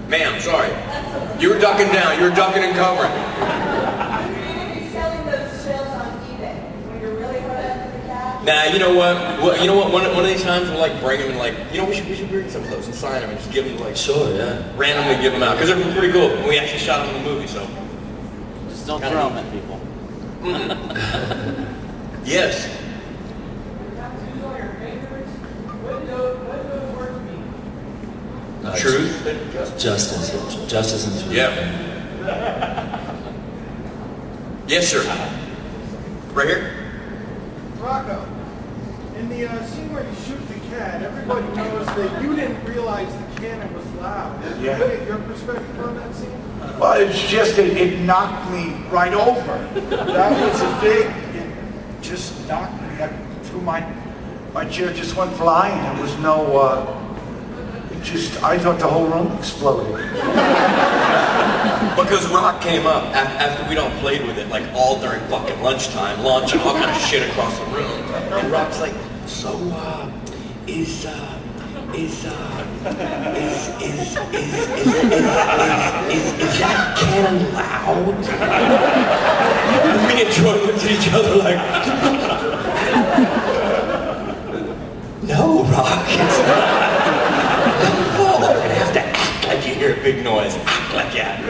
Ma'am, sorry. You were ducking down. You were ducking and covering. Selling those shells on eBay when you're really hard after the cash. Nah, you know what? You know what? One of these times we'll like bring them and like, you know, we should bring some of those and sign them and just give them like, Sure, yeah. randomly give them out because they're pretty cool. And we actually shot them in the movie, so. Just don't throw them at people. Yes. Truth. Justice and truth. Yeah. Yes, sir. Right here. Rocco, in the scene where you shoot the cat, everybody knows that you didn't realize the cannon was loud. Yeah. What is your perspective on that scene? Well, it's just it knocked me right over. That was a thing. It just knocked me up through my chair just went flying. There was no. I thought the whole room exploded. Because Rock came up after we don't played with it like all during fucking lunchtime, lunch and all kind of shit across the room. And Rock's like, so is that cannon loud? Me and Troy looked at each other like, no, Rock, it's not. You're gonna have to act like you hear a big noise. Act like that.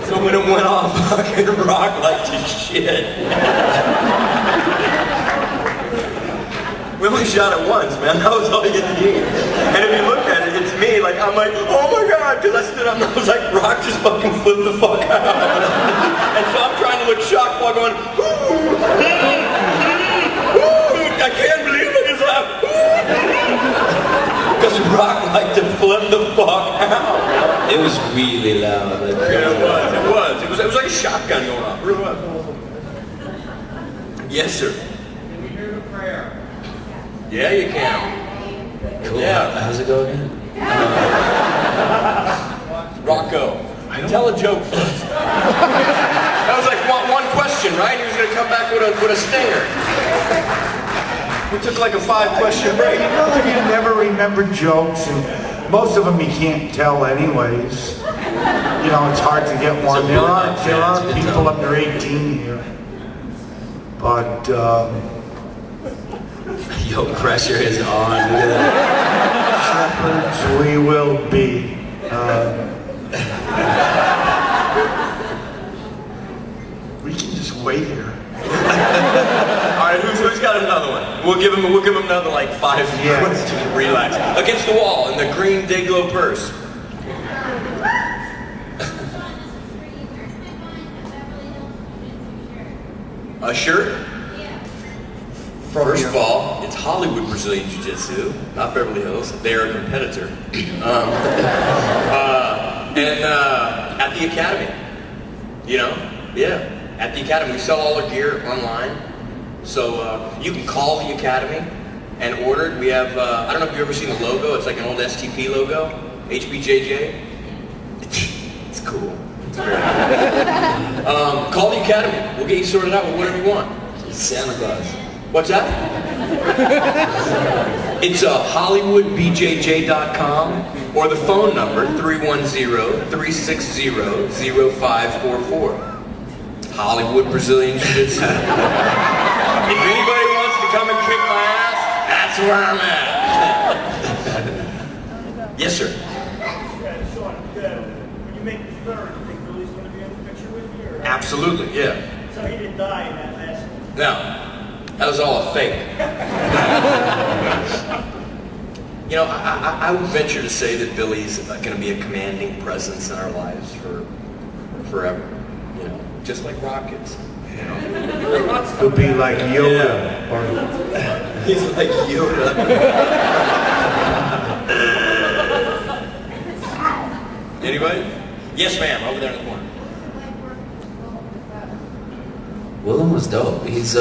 So when it went off, fucking Rock liked his shit. We only shot it once, man. That was all you need. And if you look at it, it's me. Like, I'm like, oh my God. Because I stood up and I was like, Rock just fucking flipped the fuck out. And so I'm trying to look shocked while going, ooh, I can't believe it is loud. Because Rock liked to flip the fuck out. It was really loud. Like, Yeah, it was like a shotgun going off. It really was. Yes, sir. Can we hear the prayer? Yeah, you can. cool. Yeah. How's it go again? Rocco, tell a joke first. That was like one question, right? He was going to come back with a stinger. We took like a 5-question break. You know that you never remember jokes, and most of them you can't tell anyways. You know, it's hard to get one. There are people under 18 here. But, Yo, pressure is on. Look at that. shepherds we will be. We can just wait here. All right, who's got another one? We'll give him another like 5 minutes to relax. Against the wall in the green Dayglow purse. A shirt? First of all, it's Hollywood Brazilian Jiu-Jitsu, not Beverly Hills. They are a competitor. At the Academy. You know? Yeah. At the Academy. We sell all our gear online. So you can call the Academy and order it. We have, I don't know if you've ever seen the logo. It's like an old STP logo. HBJJ. It's cool. It's very cool. Call the Academy. We'll get you sorted out with whatever you want. Santa Claus. What's that? It's HollywoodBJJ.com or the phone number 310-360-0544. Hollywood Brazilian Jiu-Jitsu. If anybody wants to come and kick my ass, that's where I'm at. Yes, sir. Sean, when you make the third, you think Billy's going to be in the picture with you? Or? Absolutely, yeah. So he didn't die in that last one? No, that was all a fake. You know, I would venture to say that Billy's going to be a commanding presence in our lives for forever. You know, just like Rockets. You know, He'll be like Yoda. yeah. He's like Yoda. Anybody? Yes, ma'am. Over there in the corner. Willem was dope. He's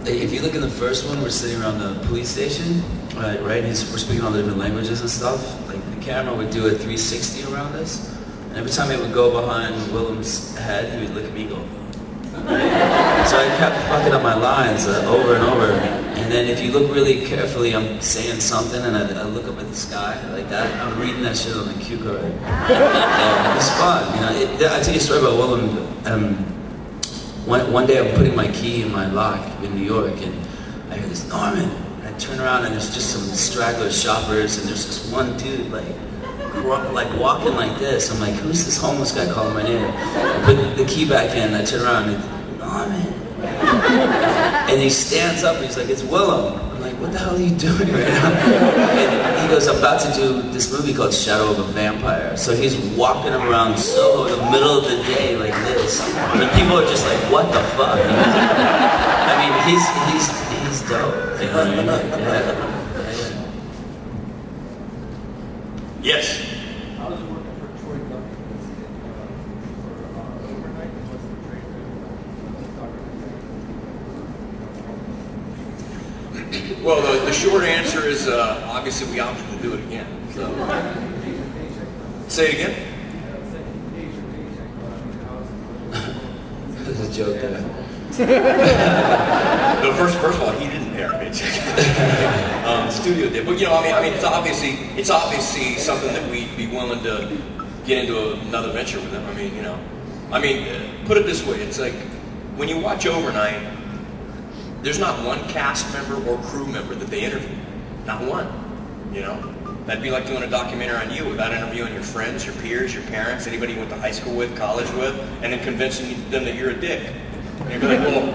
if you look in the first one, we're sitting around the police station, right? We're speaking all the different languages and stuff. Like the camera would do a 360 around us, and every time it would go behind Willem's head, he would look at me and go. So I kept fucking up my lines over and over. And then if you look really carefully, I'm saying something, and I look up at the sky like that. I'm reading that shit on the cue card. Yeah, it's fun. You know, I tell you a story about Willem. One day I'm putting my key in my lock in New York, and I hear this Norman. And I turn around, and there's just some straggler shoppers, and there's this one dude like walking like this. I'm like, who's this homeless guy calling my name? I put the key back in. I turn around, and Norman. And he stands up and he's like, it's Willem. I'm like, what the hell are you doing right now? And he goes, I'm about to do this movie called Shadow of a Vampire. So he's walking around Soho in the middle of the day like this. And people are just like, what the fuck? I mean, he's dope. You know what I mean? Like, yeah. Yes. I was working for Troy Duffy for overnight. What's the trade? Well, the short answer is obviously we opted to do it again. So. Say it again. There's a joke there. No, first of all, he didn't pay our paycheck. The studio did, but you know, I mean, it's obviously something that we'd be willing to get into another venture with him. I mean, you know, put it this way: it's like when you watch Overnight, there's not one cast member or crew member that they interview, not one. You know, that'd be like doing a documentary on you without interviewing your friends, your peers, your parents, anybody you went to high school with, college with, and then convincing them that you're a dick. And you'd be like, well,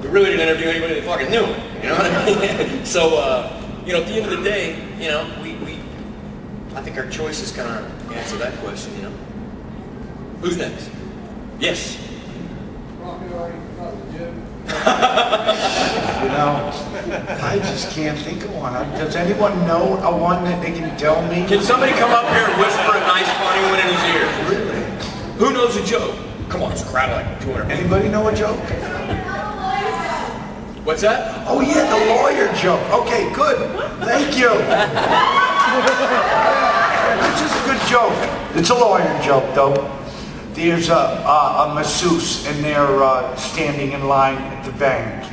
we really didn't interview anybody that fucking knew it. You know what I mean? So, you know, at the end of the day, you know, I think our choices kind of answer that question, you know. Who's next? Yes. You know, I just can't think of one. Does anyone know a one that they can tell me? Can somebody come up here and whisper a nice funny one in his ear? Really? Who knows a joke? Come on, it's a crowd of like 200 people. Anybody know a joke? What's that? Oh yeah, the lawyer joke. Okay, good. Thank you. This is a good joke. It's a lawyer joke, though. There's a masseuse, and they're standing in line at the bank.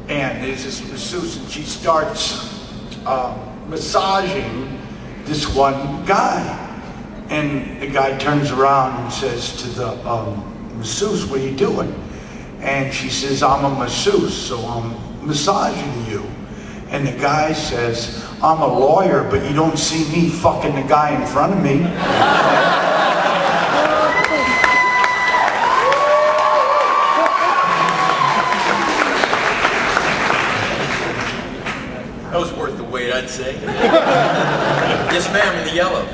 And there's this masseuse, and she starts massaging this one guy. And the guy turns around and says to the masseuse, what are you doing? And she says, I'm a masseuse, so I'm massaging you. And the guy says, I'm a lawyer, but you don't see me fucking the guy in front of me. That was worth the wait, I'd say. Yes, ma'am, in the yellow.